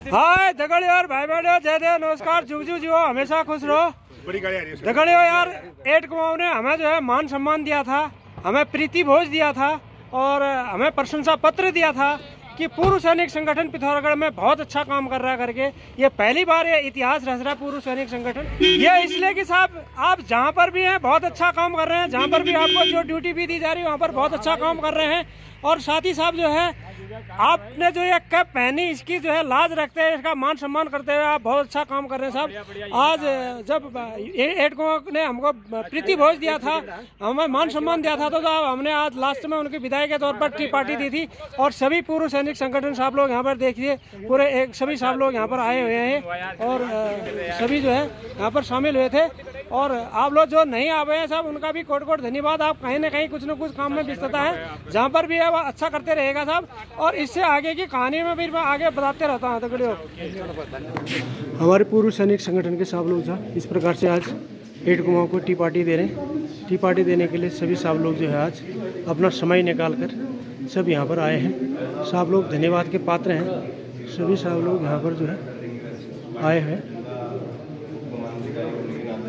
हाय दगड़ियो यार, भाई बहनों, जय जय नमस्कार, जुग जियो, हमेशा खुश रहो। बड़ी गाड़ी आ रही है दगड़ियो यार, 8 कुमाऊं ने हमें जो है मान सम्मान दिया था, हमें प्रीति भोज दिया था और हमें प्रशंसा पत्र दिया था कि पूर्व सैनिक संगठन पिथौरागढ़ में बहुत अच्छा काम कर रहा है करके। ये पहली बार ये इतिहास रच रहा है पूर्व सैनिक संगठन। ये इसलिए कि साहब आप जहाँ पर भी हैं बहुत अच्छा काम कर रहे हैं, जहाँ पर भी आपको जो ड्यूटी भी दी जा रही है वहाँ पर बहुत अच्छा काम कर रहे हैं। और साथ ही साहब जो है आपने जो ये कैप पहनी, इसकी जो है लाज रखते हैं, इसका मान सम्मान करते हुए आप बहुत अच्छा काम कर रहे हैं साहब। आज जब 8 कुमाऊं ने हमको प्रीति भोज दिया था, हमें मान सम्मान दिया था, तो हमने आज लास्ट में उनकी विदाई के तौर पर टी पार्टी दी थी। और सभी पूर्व सैनिक संगठन साहब लोग यहाँ पर देखिए, पूरे सभी साहब लोग यहाँ पर आए हुए हैं और सभी जो है यहाँ पर शामिल हुए थे। और आप लोग जो नहीं आ गए हैं साहब, उनका भी कोट कोट धन्यवाद। आप कहीं ना कहीं कुछ न कुछ काम में व्यस्तता है, जहाँ पर भी है वो अच्छा करते रहेगा साहब। और इससे आगे की कहानी में भी मैं आगे बताते रहता हूँ। तगड़े हमारे पूर्व सैनिक संगठन के साहब लोग जो इस प्रकार से आज 8 कुमाऊं को टी पार्टी दे रहे हैं। टी पार्टी देने के लिए सभी साहब लोग जो है आज अपना समय निकाल कर सब यहाँ पर आए हैं। साहब लोग धन्यवाद के पात्र हैं। सभी साहब लोग यहाँ पर जो है आए हैं,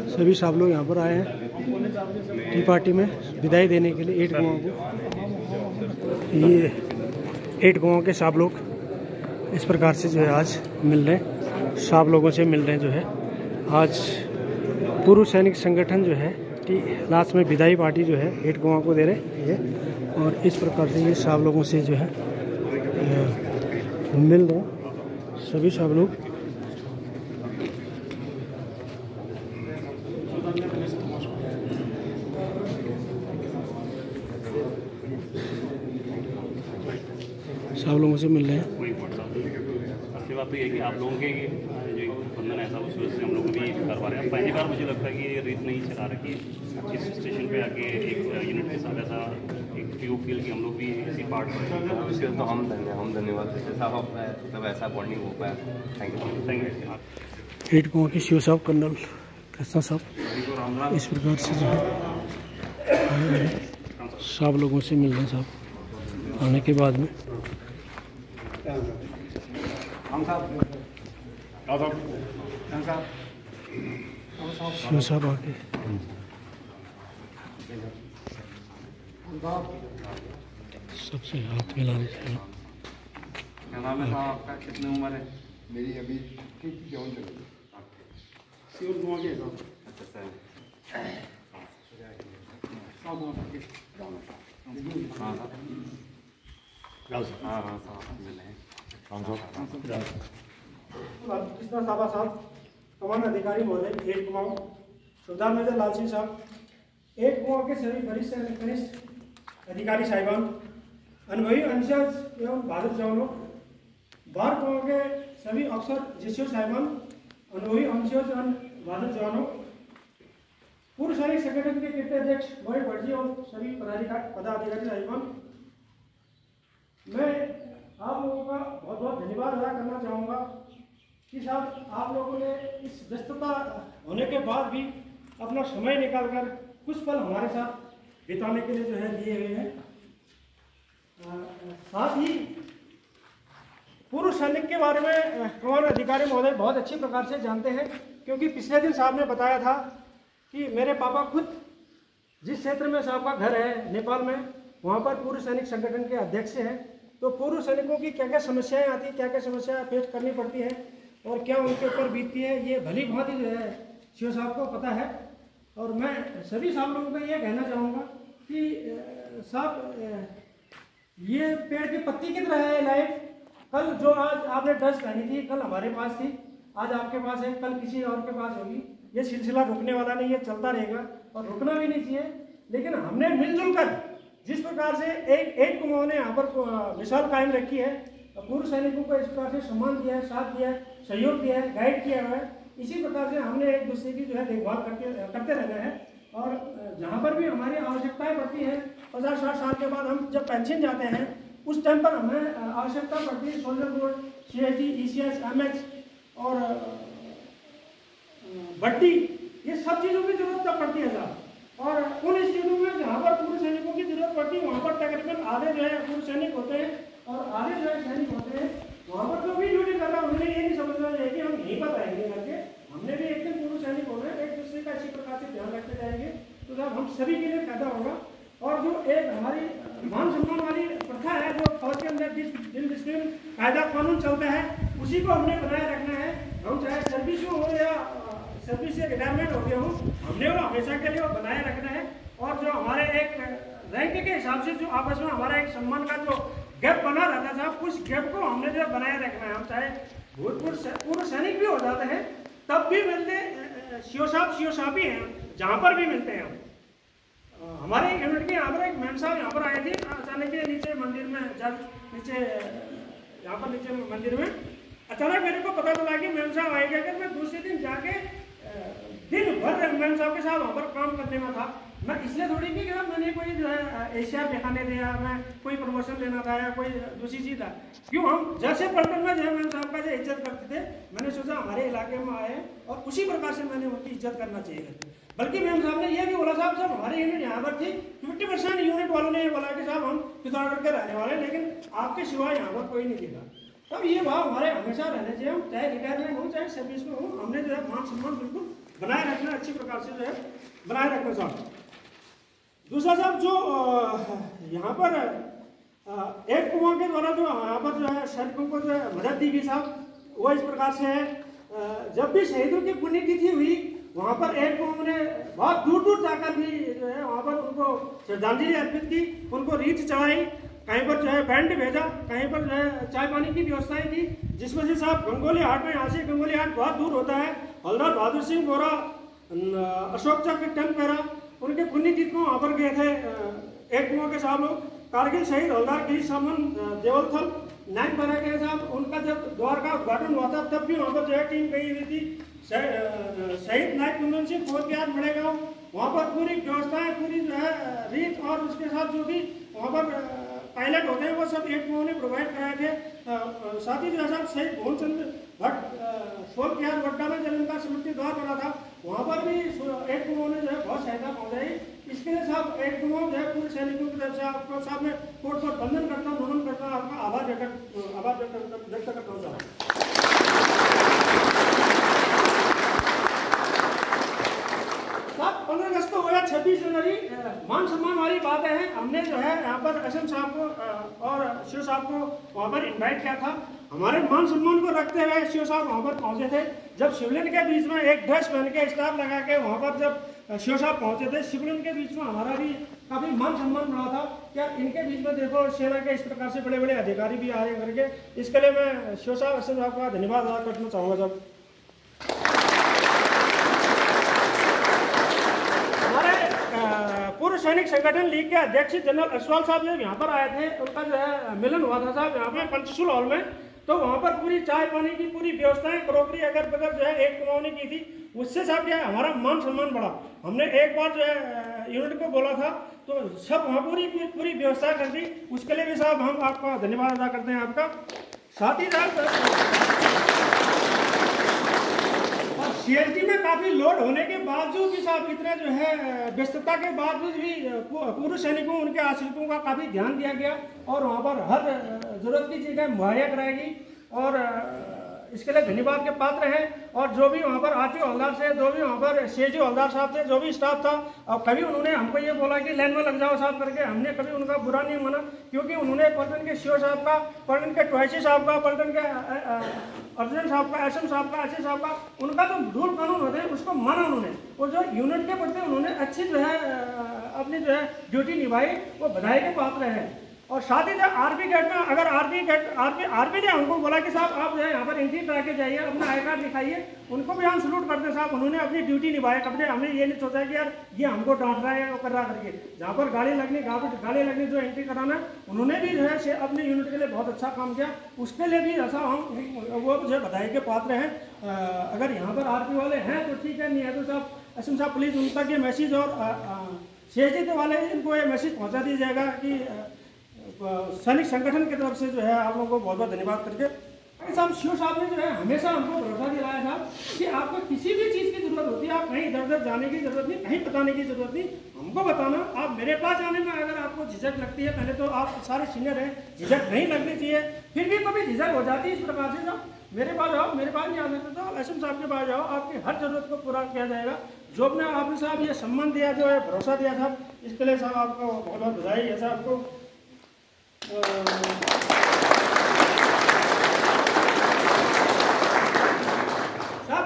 सभी साहब लोग यहाँ पर आए हैं टी पार्टी में विदाई देने के लिए 8 कुमाऊं को। ये 8 कुमाऊं के साहब लोग इस प्रकार से जो है आज मिल रहे हैं, साहब लोगों से मिल रहे हैं। जो है आज पूर्व सैनिक संगठन जो है लास्ट में विदाई पार्टी जो है 8 कुमाऊं को दे रहे हैं। और इस प्रकार से ये साहब लोगों से जो है मिल रहे हैं सभी साहब लोग। सब लोगों से मिल रहे हैं। असली बात तो ये है कि आप लोगों के जो बंधन ऐसा उस वजह से हम लोग भी कर पा रहे हैं। पहली बार मुझे लगता है कि ये रीत नहीं चला रही कि इस स्टेशन पे आके एक यूनिट के साथ ऐसा एक फ्यू फील कि हम लोग भी इसी पार्ट में। उसके तो हम धन्यवाद देते साहब, तब ऐसा बॉन्डिंग हो पाया। Thank you. 8 कुमाऊं के शिव साहब, कर्नल कृष्णा साहब इस प्रकार से जो है साहब लोगों से मिल रहे हैं साहब आने के बाद में। शिव साहब आके सबसे हाथ मिला रहे थे। क्या नाम है साहब आपका? कितनी उम्र है? मेरी अभी 54 चल रही है। अच्छा सर, हाँ साहब मिले हैं। कृष्णा साबा साहब, कमान अधिकारी महोदय 8 कुमाऊं, सुबेदार मेजर लाल सिंह साहब, 8 कुमाऊं के सभी वरिष्ठ कनिष्ठ अधिकारी साहिबान, अनुभवी अंशज एवं बहादुर जवानों, 12 कुमाऊं के सभी अफसर जिस्यो साहिबान, अनुभवी अंशज एवं बहादुर जवानों, पूर्व सैनिक संगठन के कृत्य अध्यक्ष मोहित भट्टी और सभी पदाधिकारी साहिबान, मैं आप लोगों का बहुत बहुत धन्यवाद अदा करना चाहूँगा कि साहब आप लोगों ने इस व्यस्तता होने के बाद भी अपना समय निकालकर कुछ पल हमारे साथ बिताने के लिए जो है लिए हुए हैं। साथ ही पूर्व सैनिक के बारे में कमान अधिकारी महोदय बहुत अच्छी प्रकार से जानते हैं, क्योंकि पिछले दिन साहब ने बताया था कि मेरे पापा खुद जिस क्षेत्र में साहब का घर है नेपाल में, वहाँ पर पूर्व सैनिक संगठन के अध्यक्ष हैं। तो पूर्व सैनिकों की क्या क्या समस्याएं आती हैं, क्या क्या समस्याएं फेस करनी पड़ती हैं और क्या उनके ऊपर बीतती है, ये भली भांति जो है शिव साहब को पता है। और मैं सभी साहब लोगों को ये कहना चाहूँगा कि साहब ये पेड़ की पत्ती की तरह है लाइफ। कल जो आज आपने ड्रेस पहनी थी, कल हमारे पास थी, आज आपके पास है, कल किसी और के पास होगी। ये सिलसिला रुकने वाला नहीं है, चलता रहेगा और रुकना भी नहीं चाहिए। लेकिन हमने मिलजुल कर जिस प्रकार से 8 कुमाऊं ने यहाँ पर मिसाल कायम रखी है, पूर्व सैनिकों को इस प्रकार से सम्मान दिया है, साथ दिया है, सहयोग दिया है, गाइड किया हुआ है, इसी प्रकार से हमने एक दूसरे की जो है देखभाल करते रहना है। और जहाँ पर भी हमारी आवश्यकताएं पड़ती हैं, 50-60 साल के बाद हम जब पेंशन जाते हैं, उस टाइम पर हमें आवश्यकता पड़ती है soldier board, CSD, ECS, MH और बट्टी, ये सब चीज़ों की जरूरत तब पड़ती है साहब। और उन स्थितियों में जहाँ पर पूर्व सैनिकों की जरूरत पड़ती है, वहाँ पर तकरीबन आधे जो है पूर्व सैनिक होते हैं और आधे जो है सैनिक होते हैं। वहाँ पर जो भी ड्यूटी कर रहा है उन्हें ये हमारी मान सम्मान वाली प्रथा है, जो फौज के अंदर जिस डिसिप्लिन कायदा कानून चलता है उसी को हमने बनाए रखना है। हम चाहे सर्विस हो या सर्विस से रिटायरमेंट हो गया हो, हमने वो हमेशा के लिए वो बनाए रखना है। और जो हमारे एक रैंक के हिसाब से जो आपस में हमारा एक सम्मान का जो गैप बना रहता था, उस गैप को हमने जो बनाए रखना है। हम चाहे पूर्व सैनिक भी हो जाते हैं तब भी मिलते सीओ साहब ही हैं, जहाँ पर भी मिलते हैं हम। हमारे यूनिट के यहाँ पर एक मैम साहब यहाँ पर आए थे अचानक के नीचे मंदिर में, जब नीचे यहाँ पर नीचे मंदिर में अचानक मेरे को पता चला कि मैम साहब आएंगे। अगर मैं दूसरे दिन जाके दिन भर मैम साहब के साथ वहाँ पर काम करने में था, मैं इसलिए थोड़ी कि मैंने कोई जो है एशिया दिखाने दिया, मैं कोई प्रमोशन लेना था या कोई दूसरी चीज़ था। क्यों हम जैसे पलटन में जो है मैम साहब का जो इज्जत करते थे, मैंने सोचा हमारे इलाके में आए और उसी प्रकार से मैंने उनकी इज्जत करना चाहिए। बल्कि मैम साहब ने यह भी बोला, साहब जब हमारी यूनिट यहाँ पर थी 50% यूनिट वालों ने ये बोला कि साहब हम पिथौरागढ़ के रहने वाले, लेकिन आपके सिवा यहाँ पर कोई नहीं दिखा। तब ये भाव हमारे हमेशा रहने चाहिए, हम चाहे रिटायरमेंट हो चाहे सर्विस में हो, हमने जो है मान सम्मान बिल्कुल बनाए रखना, अच्छी प्रकार से जो है बनाए रखना। साहब दूसरा साहब जो यहाँ पर एक कुआं के द्वारा जो यहाँ पर जो है सैनिकों को जो है मदद दी गई साहब, वो इस प्रकार से है। जब भी शहीदों की पुण्यतिथि हुई वहाँ पर एक कुआं ने बहुत दूर दूर जाकर भी जो है वहाँ पर उनको श्रद्धांजलि अर्पित की, उनको रीत चढ़ाई, कहीं पर जो है बैंड भेजा, कहीं पर जो है चाय पानी की व्यवस्थाएं की, जिसमें से साहब गंगोली हाट में, यहाँ से गंगोली हाट बहुत दूर होता है, हवलदार बहादुर सिंह बोरा, अशोक चक्र टनपेरा, उनके पुण्यतिथि को वहाँ पर गए थे एक कुआं के साहब लोग। कारगिल शहीद हवलदार गिरीश सामन देवलथल नाइनपारा के साहब, उनका जब द्वार का उद्घाटन हुआ था तब भी वहाँ पर जो है टीम गई हुई थी। शहीद नायक कुंदन सिंह फौज याद बढ़ेगा, वहाँ पर पूरी व्यवस्थाएं, पूरी जो है रीत और उसके साथ जो भी वहाँ पर पायलट होते हैं वो सब एक कुआं ने प्रोवाइड कराए थे। साथ ही जो है साहब शहीद भुवनचंद्र भट्ट सोल बिहार वड्डा में जब उनका स्मृति द्वार बना था, वहाँ पर भी एक कुआं ने जो है बहुत सहायता पहुँचाई। इसके लिए साहब एक कुआं जो है पूरे सैनिकों की तरफ से आपको साहब मैं कोर्ट पर बंधन करता हूँ, नमन करता हूँ, आपका आभार व्यक्त करता हूँ साहब। साहब 15 अगस्त हो या 26 जनवरी, मान सम्मान वाली बातें हैं। हमने जो है यहाँ पर एसएम साहब को और शिव साहब को वहाँ पर इनवाइट किया था। हमारे मान सम्मान को रखते हुए शिव साहब वहाँ पर पहुँचे थे। जब शिवलिंग के बीच में एक ड्रेस पहन के स्टार लगा के वहाँ पर जब शिव साहब पहुँचे थे, शिवलिंग के बीच में हमारा भी काफ़ी मान सम्मान रहा था। क्या इनके बीच में देखो सेना के इस प्रकार से बड़े बड़े अधिकारी भी आ रहे हैं करके, इसके लिए मैं शिव साहब एसएम साहब का धन्यवाद अदा करना चाहूँगा। जब पूर्व सैनिक संगठन लीग के अध्यक्ष जनरल अश्वाल साहब जब यहाँ पर आए थे, उनका जो है मिलन हुआ था साहब यहाँ पे पंचशूल हॉल में, तो वहाँ पर पूरी चाय पानी की पूरी व्यवस्थाएं, क्रोकरी अगर बगैर जो है एक कुआं ने की थी। उससे साहब क्या है हमारा मान सम्मान बढ़ा। हमने एक बार जो है यूनिट को बोला था तो सब वहाँ पूरी व्यवस्था कर दी। उसके लिए भी साहब हम आपका धन्यवाद अदा करते हैं आपका। साथ ही साहब सीएसडी में काफ़ी लोड होने के बावजूद भी साहब इतना जो है व्यस्तता के बावजूद भी पूर्व सैनिकों, उनके आश्रितों का काफ़ी ध्यान दिया गया और वहाँ पर हर जरूरत की चीज़ें मुहैया कराई गई और इसके लिए धन्यवाद के पात्र हैं। और जो भी वहाँ पर आरटीओ हवलदार से, जो भी वहाँ पर सीएचओ हवलदार साहब थे, जो भी स्टाफ था, और कभी उन्होंने हमको ये बोला कि लाइन में लग जाओ साहब करके, हमने कभी उनका बुरा नहीं माना, क्योंकि उन्होंने पलटन के सीओ साहब का, पलटन के टॉयसी साहब का, पलटन के अर्जुन साहब का, एसएम साहब का, एसए साहब का, उनका जो रूल कानून होते हैं उसको माना उन्होंने, और जो यूनिट के प्रति उन्होंने अच्छी जो है अपनी जो है ड्यूटी निभाई, वो बधाई के पात्र है। और साथ ही जो आरपी गेट में, अगर आरपी ने हमको बोला कि साहब आप जो है यहाँ पर एंट्री करा के जाइए, अपना आई कार्ड दिखाइए, उनको भी हम सलूट करते हैं साहब। उन्होंने अपनी ड्यूटी निभाई, कभी हमने ये नहीं सोचा कि यार ये हमको डांट रहा है वो कर रहा करके। जहाँ पर गाड़ी लगनी जो एंट्री कराना, उन्होंने भी जो है अपने यूनिट के लिए बहुत अच्छा काम किया। उसके लिए भी ऐसा हम वो जो है बधाई के पात्र हैं। अगर यहाँ पर आरपी वाले हैं तो ठीक है, नहीं है तो साहब एसएम साहब प्लीज़ उन तक ये मैसेज और सीएचडी वाले इनको ये मैसेज पहुँचा दिया जाएगा कि सैनिक संगठन की तरफ से जो है आप लोगों को बहुत बहुत धन्यवाद करके। साहब शिव साहब ने जो है हमेशा हमको भरोसा दिलाया था कि आपको किसी भी चीज़ की जरूरत होती है, आप कहीं इधर उधर जाने की जरूरत नहीं, कहीं बताने की जरूरत नहीं, हमको बताना। आप मेरे पास आने में अगर आपको झिझक लगती है, पहले तो आप सारे सीनियर हैं, झिझक नहीं लगनी चाहिए, फिर भी कभी झिझक हो जाती है इस प्रकार से साहब मेरे पास आओ, मेरे पास नहीं आ सकते तो आप एसएम साहब के पास जाओ, आपकी हर जरूरत को पूरा किया जाएगा। जो अपने आपने साहब ये सम्मान दिया, जो है भरोसा दिया साहब, इसके लिए साहब आपको बहुत बहुत बधाई है साहब को। साहब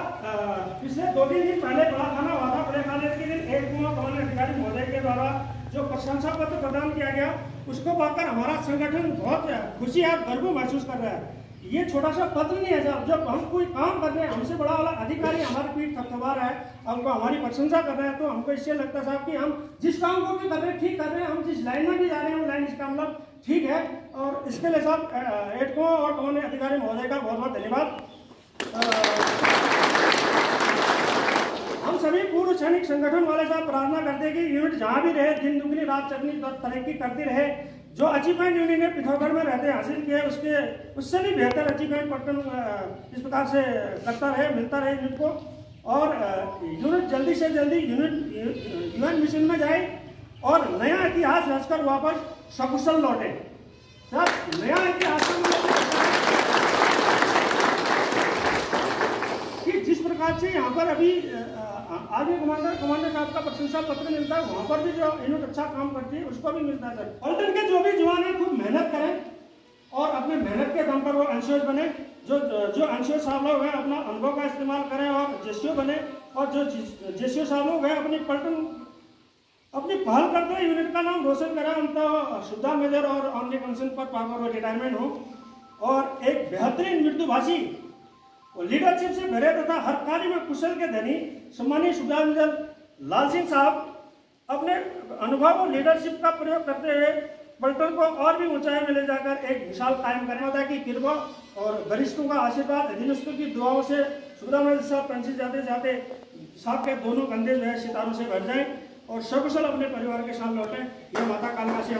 पिछले 2-3 दिन पहले बड़ा खाना हुआ था। बड़े खाने के दिन एक कुआं कमांड अधिकारी महोदय के द्वारा जो प्रशंसा पत्र प्रदान किया गया, उसको पाकर हमारा संगठन बहुत खुशी और गर्व महसूस कर रहा है। ये छोटा सा पत्र नहीं है साहब, जब हम कोई काम कर रहे हैं, हमसे बड़ा वाला अधिकारी हमारे पीठ थपथपा रहा है, हमको हमारी प्रशंसा कर रहा है, तो हमको इससे लगता है साहब कि हम जिस काम को भी कर रहे हैं ठीक कर रहे हैं, हम जिस लाइन में भी जा रहे हैं वो लाइन इसका मतलब ठीक है। और इसके लिए साहब एडको और कमांड अधिकारी महोदय का बहुत बहुत धन्यवाद। हम सभी पूर्व सैनिक संगठन वाले साहब प्रार्थना करते हैं कि यूनिट जहाँ भी रहे, दिन दुगनी रात चगनी तरक्की करती रहे। जो अचीवमेंट यूनिट ने पिथौरागढ़ में रहते हासिल किए, उससे भी बेहतर अचीवमेंट पटन इस प्रकार से करता रहे, मिलता रहे यूनिट को। और यूनिट जल्दी से जल्दी यूएन मिशन में जाए और नया इतिहास रचकर वापस सकुशल लौटे। सर नया इतिहास कि जिस प्रकार से यहाँ पर अभी आगे कमांडर साहब का प्रशंसा पत्र मिलता है, वहाँ पर भी जो यूनिट अच्छा काम करती है उसको भी मिलता है। सर पलटन के जो भी जवान हैं खूब मेहनत करें और अपने मेहनत के दम पर वो एनसीओ बने। जो एनसीओ साहब लोग हैं अपना अनुभव का इस्तेमाल करें और जेसीओ बने। और जो जेसीओ साहब लोग हैं अपनी पहल करते हैं यूनिट का नाम रोशन करें, उनका सुविधा मेजर और ऑनली कंसन पर पाकर रिटायरमेंट हो। और एक बेहतरीन मृत्युभाषी और लीडरशिप से भरे तथा हर कार्य में कुशल के धनी सम्मानीय सुबेदार मेजर लाल सिंह साहब अपने अनुभव और लीडरशिप का प्रयोग करते हुए पलटन को और भी ऊंचाई में ले जाकर एक मिसाल कायम करने वाला की कृपा और वरिष्ठों का आशीर्वाद, अधीनस्थों की दुआओं से सुबेदार मेजर साहब पेंशन जाते जाते साहब के दोनों कंधे जो है सितारों से भर जाएं और सकुशल अपने परिवार के साथ लौटें। यह माता कालका से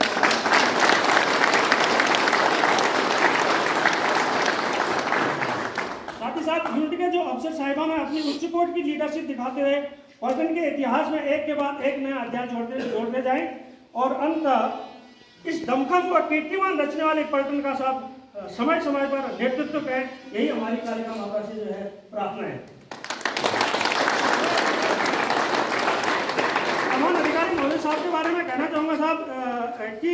साथ यूनिट के जो अफसर साहिबान हैं अपनी उच्च कोट की लीडरशिप दिखाते हुए पलटन के इतिहास में एक के बाद एक नया अध्याय जोड़ते जाएं और अंत इस दमखम और कीर्तिमान रचने वाले पलटन का साहब समय समय पर नेतृत्व करें। यही हमारी कालिका माता से जो है प्रार्थना है। कमान अधिकारी महोदय साहब के बारे में कहना चाहूँगा साहब कि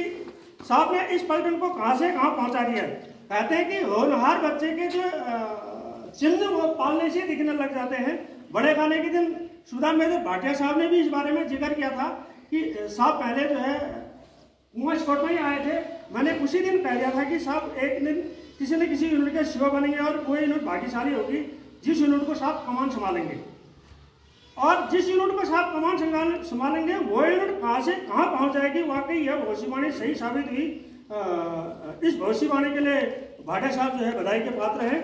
साहब ने इस पलटन को कहाँ से कहाँ पहुँचा दिया है। कहते हैं कि होनहार बच्चे के जो चिन्ह वो पालने से दिखने लग जाते हैं। बड़े खाने के दिन सुबेदार मेजर भाटिया साहब ने भी इस बारे में जिक्र किया था कि साहब पहले जो है कुआं स्कॉट में ही आए थे। मैंने उसी दिन कह दिया था कि साहब एक दिन किसी न किसी यूनिट के सीओ बनेंगे और वो यूनिट भाग्यशाली होगी जिस यूनिट को साहब कमान संभालेंगे। और जिस यूनिट को साहब कमान संभालेंगे वो यूनिट कहाँ से कहाँ पहुँच जाएगी। वाकई यह भविष्यवाणी सही साबित हुई। इस भविष्यवाणी के लिए भाटिया साहब जो है बधाई के पात्र हैं।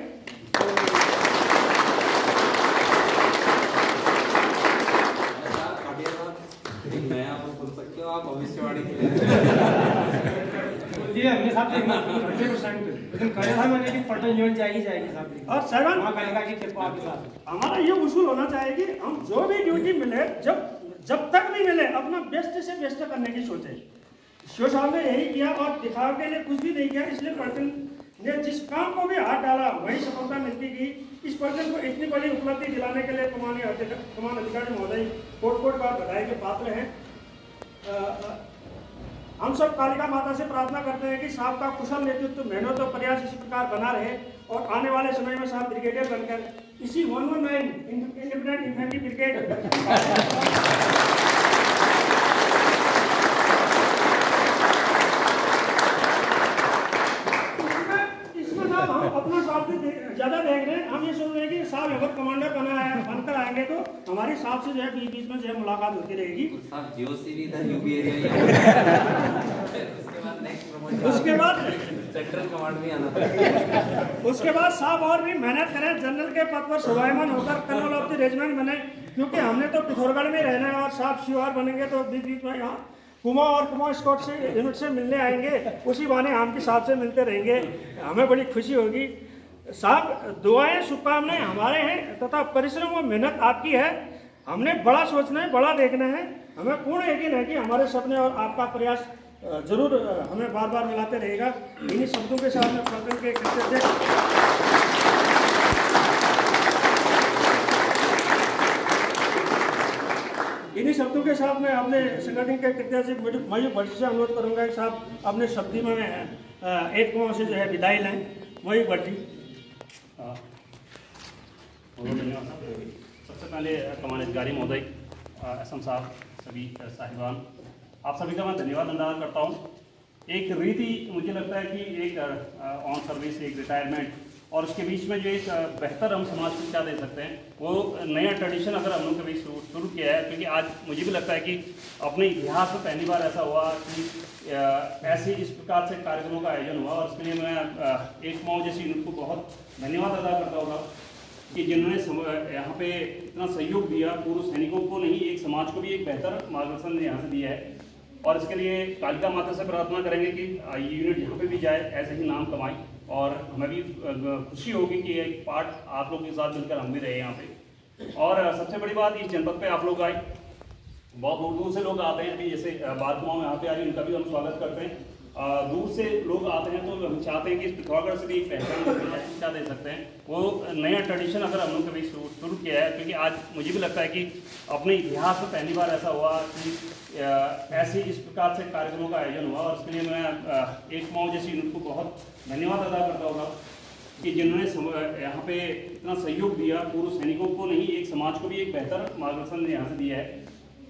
आप भविष्यवाणी के लिए हमने साहब 100% लेकिन कहा था मैंने कि पलटन यूनिट जाएगी साहब। और साहब हमारा ये उसूल होना चाहिए कि हम जो भी ड्यूटी मिले जब तक भी मिले अपना बेस्ट से बेस्ट करने की सोचे। शिव साहब ने यही किया और दिखाव के लिए कुछ भी नहीं किया। इसलिए पलटन ने जिस काम को भी हाथ डाला वही सफलता मिलती गई। इस पलटन को इतनी बड़ी उपलब्धि दिलाने के लिए कमान अधिकारी महोदय कोट बार बधाई के पात्र हैं। हम सब कालिका माता से प्रार्थना करते हैं कि साहब का कुशल नेतृत्व, मेहनत और प्रयास इसी प्रकार बना रहे और आने वाले समय में साहब ब्रिगेडियर बनकर इसी 119 इंडिपेंडेंट इन्फेंट्री ब्रिगेड अपना स्वार्थ ज्यादा देख रहे हैं। हम ये सोच रहे हैं कि साहब अगर कमांडर बनकर आएंगे तो हमारी साहब से जो है बीच में जो है मुलाकात होती रहेगी। उसके बाद सेक्टर कमांड में आना पड़ेगा। उसके बाद साहब और भी मेहनत करें, जनरल के पद पर शोभायमान होकर कर्नल ऑफ द रेजिमेंट बने। क्योंकि हमने तो पिथौरागढ़ में रहना है और साहब शिवार बनेंगे तो बीच में यहाँ कुमां और कुमां स्कॉट से यूनिट से मिलने आएंगे। उसी बहाने हम भी साहब से मिलते रहेंगे, हमें बड़ी खुशी होगी। साहब दुआएं शुभकामनाएं हमारे हैं तथा परिश्रम और मेहनत आपकी है। हमने बड़ा सोचना है, बड़ा देखना है। हमें पूर्ण यकीन है कि हमारे सपने और आपका प्रयास जरूर हमें बार बार मिलाते रहेगा। इन्हीं शब्दों के साथ में पलटन के के साथ में अपने संगठन के कृत्या से मयूर भट्टी से अनुरोध करूंगा कि साहब अपने शब्दी में 8 कुमाऊं से जो है विदाई लें। मयूर भट्टी। धन्यवाद साहब। सबसे पहले कमान अधिकारी महोदय, एसएम साहब, सभी साहिबान, आप सभी का मैं धन्यवाद अदा करता हूँ। एक रीति मुझे लगता है कि एक ऑन सर्विस, एक रिटायरमेंट और उसके बीच में जो एक बेहतर हम समाज को क्या दे सकते हैं, वो नया ट्रेडिशन अगर हम लोग कभी शुरू किया है, क्योंकि आज मुझे भी लगता है कि अपने इतिहास में पहली बार ऐसा हुआ कि ऐसे इस प्रकार से कार्यक्रमों का आयोजन हुआ। और इसके लिए मैं 8 कुमाऊं जैसी यूनिट को बहुत धन्यवाद अदा करता होगा कि जिन्होंने यहाँ पे इतना सहयोग दिया, पूर्व सैनिकों को नहीं, एक समाज को भी एक बेहतर मार्गदर्शन यहाँ से दिया है। और इसके लिए कालिका माता से प्रार्थना करेंगे कि ये यूनिट जहाँ पे भी जाए ऐसे ही नाम कमाए। और हमें भी खुशी होगी कि एक पार्ट आप लोगों के साथ मिलकर हम भी रहे यहाँ पे। और सबसे बड़ी बात, इस जनपद पे आप लोग आए, बहुत दूर दूर से लोग आते हैं। अभी जैसे बार कुमाऊं यहाँ पे आ रही, उनका भी हम स्वागत करते हैं। दूर से लोग आते हैं, तो हम चाहते हैं कि इस पिथौरागढ़ से भी एक पहचान क्या दे सकते हैं, वो नया ट्रेडिशन अगर हम लोग कभी शुरू किया है, क्योंकि आज मुझे भी लगता है कि अपने इतिहास में पहली बार ऐसा हुआ कि ऐसे इस प्रकार से कार्यक्रमों का आयोजन हुआ। और इसके लिए मैं 8 कुमाऊं जैसी यूनिट को बहुत धन्यवाद अदा करता होगा कि जिन्होंने यहाँ पे इतना सहयोग दिया, पूर्व सैनिकों को नहीं, एक समाज को भी एक बेहतर मार्गदर्शन यहाँ से दिया है।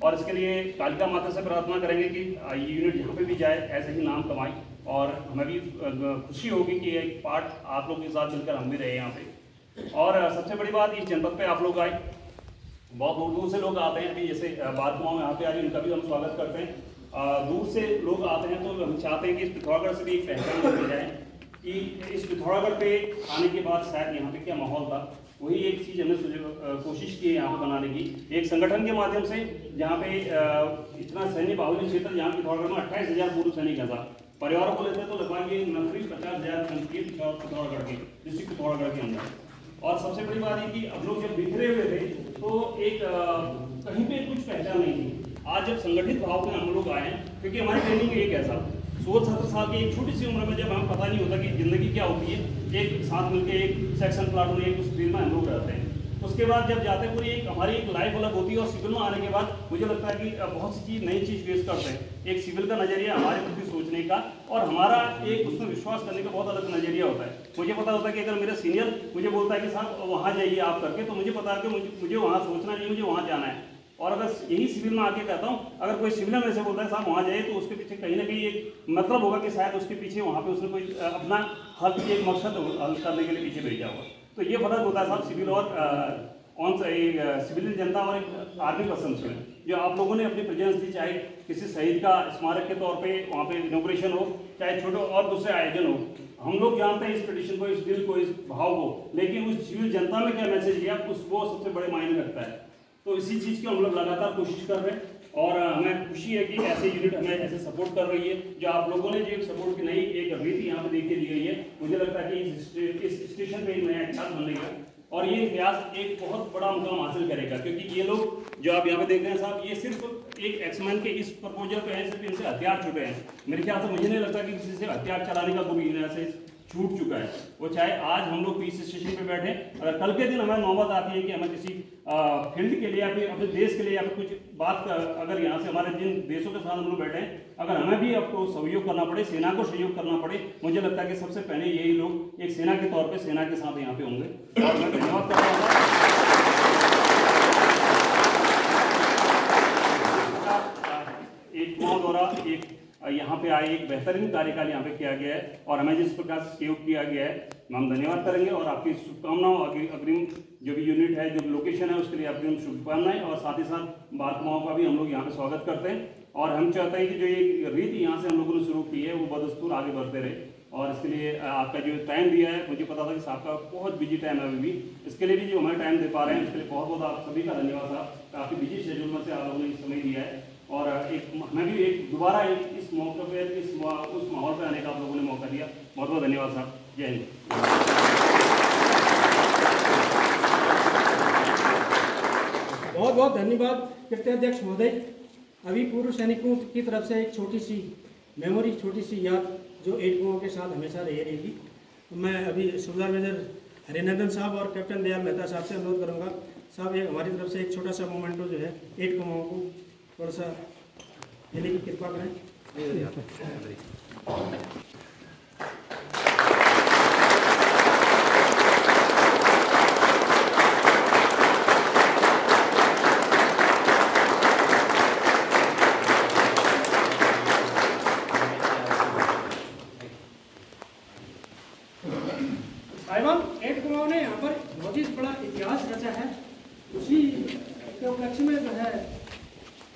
और इसके लिए कालिका माता से प्रार्थना करेंगे कि ये यूनिट जहाँ पे भी जाए ऐसे ही नाम कमाए। और हमें भी खुशी होगी कि एक पार्ट आप लोगों के साथ मिलकर हम भी रहे यहाँ पे। और सबसे बड़ी बात, इस जनपद पे आप लोग आए, बहुत दूर दूर से लोग आते हैं। अभी जैसे बार कुमाऊं यहाँ पे आ रही, उनका भी हम स्वागत करते हैं। दूर से लोग आते हैं, तो हम चाहते हैं कि इस पिथौरागढ़ से भी एक पहचान दी जाए कि इस पिथौरागढ़ पे आने के बाद शायद यहाँ पे क्या माहौल था। वही एक चीज़ हमने कोशिश की है यहाँ पे बनाने की, एक संगठन के माध्यम से, जहाँ पे इतना सैन्य बाहुल्य क्षेत्र, जहाँ पिथौरागढ़ में 28,000 पूर्व सैनिक हैं साहब। परिवारों को लेते हैं तो लगभग ये 50,000 पिथौरागढ़ के डिस्ट्रिक्ट पिथौरागढ़ के अंदर। और सबसे बड़ी बात है कि अब लोग जब बिखरे हुए थे तो एक कहीं पे कुछ पहचान नहीं थी। आज जब संगठित भाव में हम लोग आए हैं, क्योंकि हमारी ट्रेनिंग एक ऐसा 16-17 साल की एक छोटी सी उम्र में, जब हमें पता नहीं होता कि ज़िंदगी क्या होती है, एक साथ मिलकर एक सेक्शन प्लाटून एक उस फील्ड में हम लोग रहते हैं। उसके बाद जब जाते हैं, पूरी एक हमारी एक लाइफ अलग होती है। और सिविल में आने के बाद मुझे लगता है कि बहुत सी चीज़, नई चीज़ फेस करते हैं। एक सिविल का नज़रिया हमारे प्रति सोचने का और हमारा एक उसमें विश्वास करने का बहुत अलग नज़रिया होता है। मुझे पता होता है कि अगर मेरा सीनियर मुझे बोलता है कि साहब वहाँ जाइए आप करके, तो मुझे पता है कि मुझे वहाँ सोचना नहीं, मुझे वहाँ जाना है। और अगर यही सिविल में आके कहता हूँ, अगर कोई सिविल में से बोलता है साहब वहाँ जाइए, तो उसके पीछे कहीं ना कहीं एक मतलब होगा कि शायद उसके पीछे वहाँ पे उसने कोई अपना हल, एक मकसद हल करने के लिए पीछे भेजा होगा। तो ये फर्क होता है साहब सिविल और सिविलियन जनता और एक आर्मी पर्सन में, जो आप लोगों ने अपनी प्रेजेंस दी, चाहे किसी शहीद का स्मारक के तौर पे वहाँ पे इनॉग्रेशन हो, चाहे छोटे और दूसरे आयोजन हो। हम लोग जानते हैं इस ट्रेडिशन को, इस दिल को, इस भाव को, लेकिन उस सिविल जनता में क्या मैसेज दिया, वो सबसे बड़े मायने रखता है। तो इसी चीज़ की हम लोग लगातार कोशिश कर रहे हैं। और हमें खुशी है कि ऐसे यूनिट हमें ऐसे सपोर्ट कर रही है। जो आप लोगों ने जो एक सपोर्ट की नई एक रीति यहाँ पे देख के दी गई है, मुझे लगता है कि इस स्टेशन पे एक नया इतिहास बनेगा और ये इतिहास एक बहुत बड़ा मुकाम हासिल करेगा। क्योंकि ये लोग जो आप यहाँ पे देख रहे हैं साहब, ये सिर्फ एक एक्समैन के इस प्रपोजल पे है, सिर्फ इनसे हथियार छूटे हैं। मेरे ख्याल से मुझे नहीं लगता कि किसी से हथियार चलाने का कोई ऐसे छूट चुका है। वो चाहे आज हम लोग पीस स्टेशन पे बैठे, अगर कल के दिन हमें नौबत आती है कि हमें किसी फील्ड के लिए या फिर अपने देश के लिए या फिर कुछ बात अगर यहाँ से हमारे जिन देशों के साथ हम लोग बैठे हैं, अगर हमें भी आपको सहयोग करना पड़े, सेना को सहयोग करना पड़े, मुझे लगता है कि सबसे पहले यही लोग एक सेना के तौर पे सेना के साथ यहाँ पे होंगे। और मैं धन्यवाद करता हूँ। एक कुमाऊं द्वारा एक यहाँ पे आए एक बेहतरीन कार्यकाल यहाँ पे किया गया है और हमें जिस प्रकार से सहयोग किया गया है, हम धन्यवाद करेंगे। और आपकी शुभकामनाओं, अग्रिम जो भी यूनिट है, जो भी लोकेशन है, उसके लिए अग्रिम शुभकामनाएं। और साथ ही साथ बार कुमाऊं का भी हम लोग यहाँ पे स्वागत करते हैं। और हम चाहते हैं कि जो ये रीति यहाँ से हम लोगों ने शुरू की है, वो बदस्तूर आगे बढ़ते रहे। और इसके लिए आपका जो टाइम दिया है, मुझे पता था कि साहब का बहुत बिजी टाइम है अभी भी, इसके लिए भी जो हमें टाइम दे पा रहे हैं, उसके लिए बहुत बहुत आप सभी का धन्यवाद साहब। काफ़ी बिजी शेड्यूल में से आप लोगों ने समय दिया है। और एक हमें भी एक दोबारा इस मौके पर उस माहौल पर आने का आप लोगों ने मौका दिया। बहुत बहुत धन्यवाद साहब। जय हिंद। बहुत बहुत धन्यवाद कृत्याध्यक्ष महोदय। अभी पूर्व सैनिकों की तरफ से एक छोटी सी मेमोरी, छोटी सी याद जो 8 कुमाऊं के साथ हमेशा रही रहेगी। मैं अभी सुबेदार मेजर हरिनंदन साहब और कैप्टन दयाल मेहता साहब से अनुरोध करूंगा, साहब एक हमारी तरफ से एक छोटा सा मोमेंटो जो है 8 कुमाऊं को थोड़ा सा देने की कृपा करें। साहिबान, 8 कुमाऊं ने यहाँ पर बहुत ही बड़ा इतिहास रचा है। उसी के उपलक्ष्य में जो है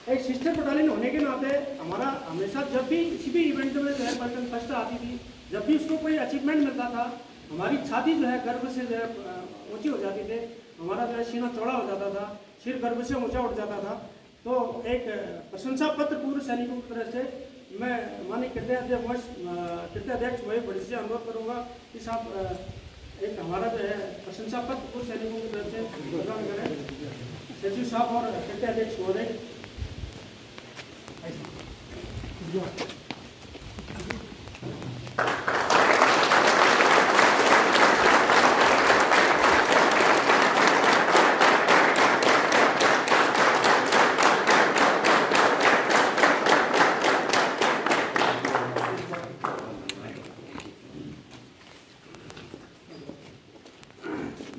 एक सिस्टर बटालियन होने के नाते हमारा हमेशा जब भी किसी भी इवेंट में जो है पलटन फर्स्ट आती थी, जब भी उसको कोई अचीवमेंट मिलता था, हमारी छाती जो है गर्व से जो है ऊंची हो जाती थी, हमारा जो है सीना चौड़ा हो जाता था, सिर गर्व से ऊंचा उठ जाता था। तो एक प्रशंसा पत्र पूर्व सैनिकों की तरफ से मैं माननीय कृत्याध्यक्ष मोहित बड़ी से अनुरोध करूँगा कि साहब एक हमारा जो है प्रशंसा पत्र पूर्व सैनिकों की तरफ से प्रदान करें। सचिव साहब और कृत्याध्यक्ष महोदय।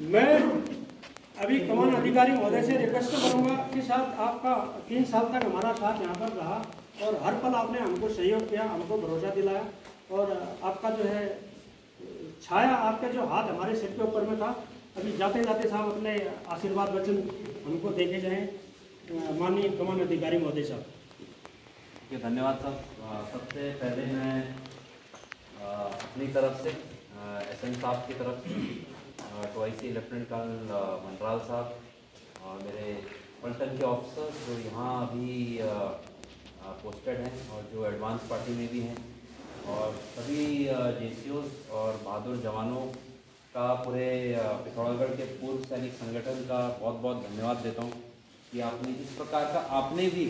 मैं अभी कमान अधिकारी महोदय से रिक्वेस्ट करूंगा कि साहब आपका 3 साल तक हमारा साथ यहाँ पर रहा और हर पल आपने हमको सहयोग किया, हमको भरोसा दिलाया और आपका जो है छाया, आपके जो हाथ हमारे सिर के ऊपर में था। अभी जाते जाते साहब अपने आशीर्वाद वचन हमको देके जाएं। माननीय कमान अधिकारी महोदय साहब। धन्यवाद साहब। सबसे पहले मैं अपनी तरफ से एसएम साहब की तरफ से ट्वाइसी लेफ्टिनेंट कर्नल मंडराल साहब और मेरे पलटन के ऑफिसर जो यहाँ अभी पोस्टेड हैं और जो एडवांस पार्टी में भी हैं और सभी जेसीओज और बहादुर जवानों का पूरे पिथौरागढ़ के पूर्व सैनिक संगठन का बहुत बहुत धन्यवाद देता हूँ कि आपने इस प्रकार का आपने भी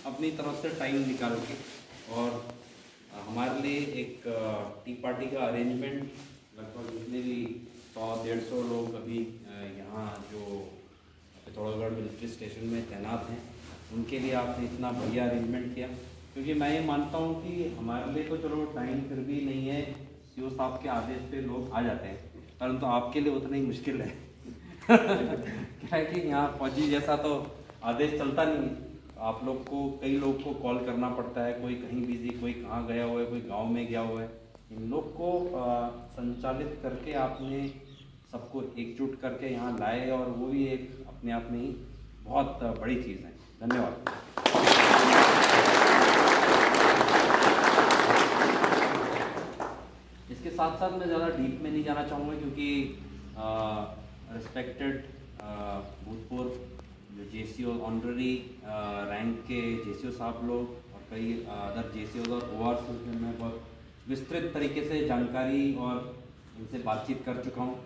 अपनी तरफ से टाइम निकाल के और हमारे लिए एक टी पार्टी का अरेंजमेंट लगभग जितने भी 100-150 लोग अभी यहाँ जो पिथौरागढ़ मिलिट्री स्टेशन में तैनात हैं उनके लिए आपने इतना बढ़िया अरेंजमेंट किया। क्योंकि मैं ये मानता हूँ कि हमारे लिए तो चलो टाइम फिर भी नहीं है, सीओ साहब के आदेश पे लोग आ जाते हैं, परंतु आपके लिए उतना ही मुश्किल है क्या है कि यहाँ फौजी जैसा तो आदेश चलता नहीं है। आप लोग को कई लोग को कॉल करना पड़ता है, कोई कहीं बिजी, कोई कहाँ गया हुआ है, कोई गाँव में गया हुआ है। इन लोग को संचालित करके आपने सबको एकजुट करके यहाँ लाए और वो भी एक अपने आप में ही बहुत बड़ी चीज़ है। धन्यवाद। इसके साथ साथ मैं ज़्यादा डीप में नहीं जाना चाहूँगा क्योंकि रिस्पेक्टेड भूतपूर्व जो जेसीओ ऑनररी रैंक के जेसीओ साहब लोग और कई अदर जेसीओ और ओआर से मैं बहुत विस्तृत तरीके से जानकारी और इनसे बातचीत कर चुका हूँ।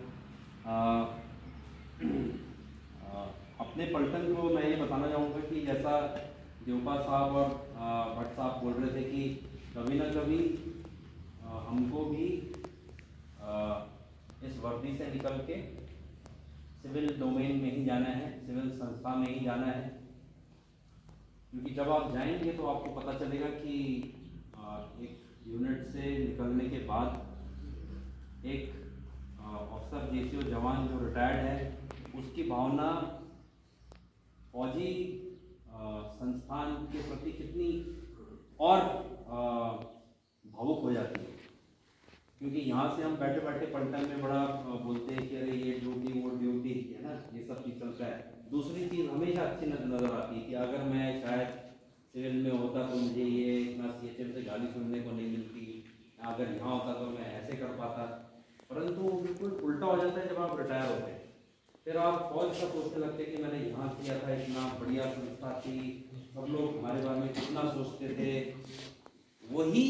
अपने पलटन को मैं ये बताना चाहूँगा कि जैसा देवपा साहब और भट्ट साहब बोल रहे थे कि कभी ना कभी हमको भी इस वर्दी से निकल के सिविल डोमेन में ही जाना है, सिविल संस्था में ही जाना है। क्योंकि जब आप जाएंगे तो आपको पता चलेगा कि एक यूनिट से निकलने के बाद एक ऑफिसर जेसीओ जवान जो रिटायर्ड है उसकी भावना फौजी संस्थान के प्रति कितनी और भावुक हो जाती है। क्योंकि यहाँ से हम बैठे बैठे पलटन में बड़ा बोलते हैं कि अरे ये ड्यूटी वो ड्यूटी है ना, ये सब चीज़ चलता है। दूसरी चीज़ हमेशा अच्छी नज़र आती है कि अगर मैं शायद सिविल में होता तो मुझे ये इतना सीएचएम से गाली सुनने को नहीं मिलती, अगर यहाँ होता तो मैं ऐसे कर पाता। परंतु बिल्कुल उल्टा हो जाता है जब आप रिटायर होते हैं। फिर आप फौज का सोचने लगते कि मैंने यहाँ किया था, इतना बढ़िया संस्था थी, सब लोग हमारे बारे में कितना सोचते थे। वही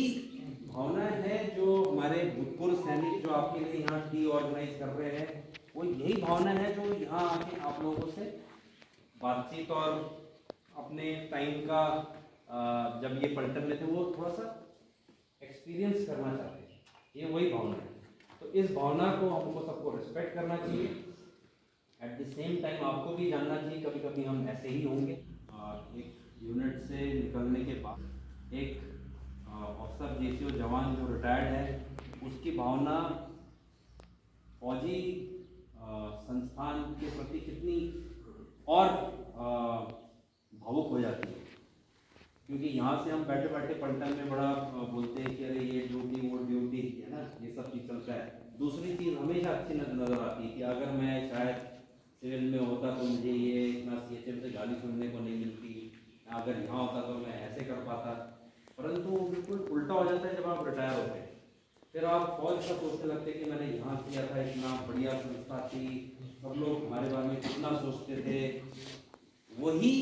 भावना है जो हमारे भूतपूर्व सैनिक जो आपके लिए यहाँ टी ऑर्गेनाइज कर रहे हैं, वो यही भावना है जो यहाँ आके आप लोगों से बातचीत और अपने टाइम का जब ये पलटन में थे वो थोड़ा सा एक्सपीरियंस करना चाहते हैं। ये वही भावना है। तो इस भावना को हमको सबको रिस्पेक्ट करना चाहिए। एट द सेम टाइम आपको भी जानना चाहिए कभी कभी हम ऐसे ही होंगे। एक यूनिट से निकलने के बाद एक अफसर जेसीओ जवान जो रिटायर्ड है, उसकी भावना फौजी संस्थान के प्रति कितनी और भावुक हो जाती है। क्योंकि यहाँ से हम बैठे बैठे पलटन में बड़ा बोलते हैं कि अरे ये ड्यूटी वो ड्यूटी है ना, ये सब चीज़ चलता है। दूसरी चीज़ हमेशा अच्छी नज़र आती है कि अगर मैं शायद सिविल में होता तो मुझे ये इतना CHM से गाली सुनने को नहीं मिलती, अगर यहाँ होता तो मैं ऐसे कर पाता। परंतु बिल्कुल उल्टा हो जाता है जब आप रिटायर होते हैं, फिर आप फौज का सोचने लगते कि मैंने यहाँ किया था, इतना बढ़िया संस्था थी, सब लोग हमारे बारे में कितना सोचते थे। वही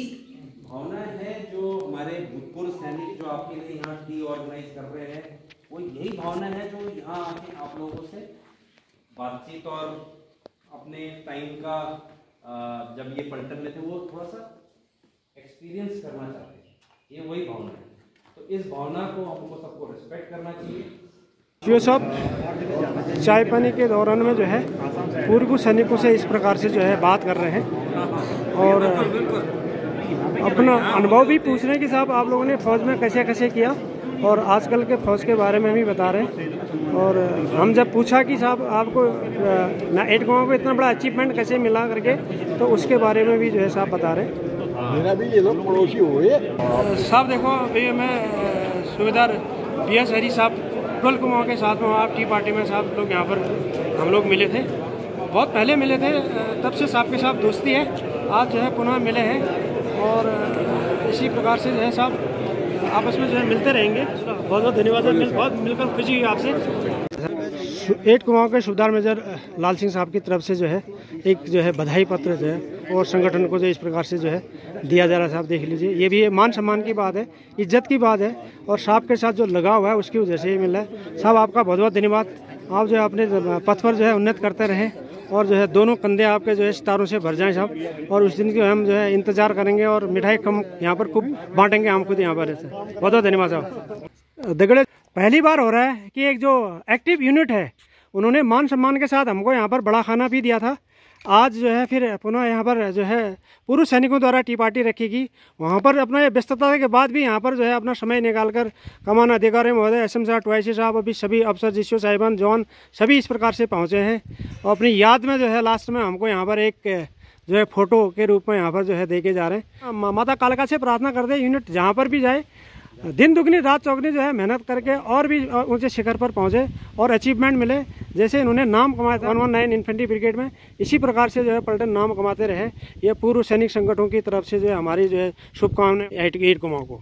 भावना है जो हमारे भूतपूर्व सैनिक जो आपके लिए यहाँ टी ऑर्गेनाइज कर रहे हैं, वो यही भावना है जो यहाँ आके आप लोगों से बातचीत और अपने टाइम का जब ये पलटन में थे वो थोड़ा सा एक्सपीरियंस करना चाहते हैं। ये वही भावना है, तो इस भावना को हमको सबको रिस्पेक्ट करना चाहिए। ये सब चाय पानी के दौरान में जो है पूर्व सैनिकों से इस प्रकार से जो है बात कर रहे हैं और अपना अनुभव भी पूछ रहे हैं कि साहब आप लोगों ने फौज में कैसे कैसे किया और आजकल के फौज के बारे में भी बता रहे हैं। और हम जब पूछा कि साहब आपको 8 गाँव को इतना बड़ा अचीवमेंट कैसे मिला करके, तो उसके बारे में भी जो है साहब बता रहे हैं। मेरा भी ये लोग पड़ोसी हुए साहब देखो अभी मैं सूबेदार BS हरी साहब 12 कुमाऊँ के साथ में आप टी पार्टी में साहब लोग यहाँ पर हम लोग मिले थे, बहुत पहले मिले थे, तब से साहब के साथ दोस्ती है। आज जो है पुनः मिले हैं और इसी प्रकार से जो है साहब आपस में जो है मिलते रहेंगे। बहुत बहुत धन्यवाद, बहुत मिलकर खुशी हुई आपसे। 8 कुमाऊँ के सूबेदार मेजर लाल सिंह साहब की तरफ से जो है एक जो है बधाई पत्र जो है और संगठन को जो इस प्रकार से जो है दिया जा रहा है। साहब देख लीजिए, ये भी मान सम्मान की बात है, इज्जत की बात है और साहब के साथ जो लगाव है उसकी वजह से ही मिल रहा है। साहब आपका बहुत बहुत धन्यवाद। आप जो है अपने पथ पर जो है उन्नत करते रहें और जो है दोनों कंधे आपके जो है सितारों से भर जाएं साहब, और उस दिन की हम जो है इंतजार करेंगे और मिठाई कम यहाँ पर खूब बांटेंगे हम खुद यहाँ पर। बहुत बहुत धन्यवाद साहब। दगड़े पहली बार हो रहा है कि एक जो एक्टिव यूनिट है उन्होंने मान सम्मान के साथ हमको यहाँ पर बड़ा खाना भी दिया था। आज जो है फिर पुनः यहाँ पर जो है पूर्व सैनिकों द्वारा टी पार्टी रखेगी, वहाँ पर अपना व्यस्तता के बाद भी यहाँ पर जो है अपना समय निकालकर कमान अधिकारी महोदय SM साहब टवाइसी साहब अभी सभी अफसर जीसीओ साहिबान जवान सभी इस प्रकार से पहुँचे हैं और अपनी याद में जो है लास्ट में हमको यहाँ पर एक जो है फोटो के रूप में यहाँ पर जो है देके जा रहे हैं। माता कालिका से प्रार्थना करते हैं यूनिट जहाँ पर भी जाए दिन दुगनी रात चौगनी जो है मेहनत करके और भी ऊंचे शिखर पर पहुंचे और अचीवमेंट मिले। जैसे इन्होंने नाम कमाया था 119 इन्फेंट्री ब्रिगेड में, इसी प्रकार से जो है पलटन नाम कमाते रहे। ये पूर्व सैनिक संगठनों की तरफ से जो है हमारी जो है शुभकामनाएं 8 कुमाऊँ को।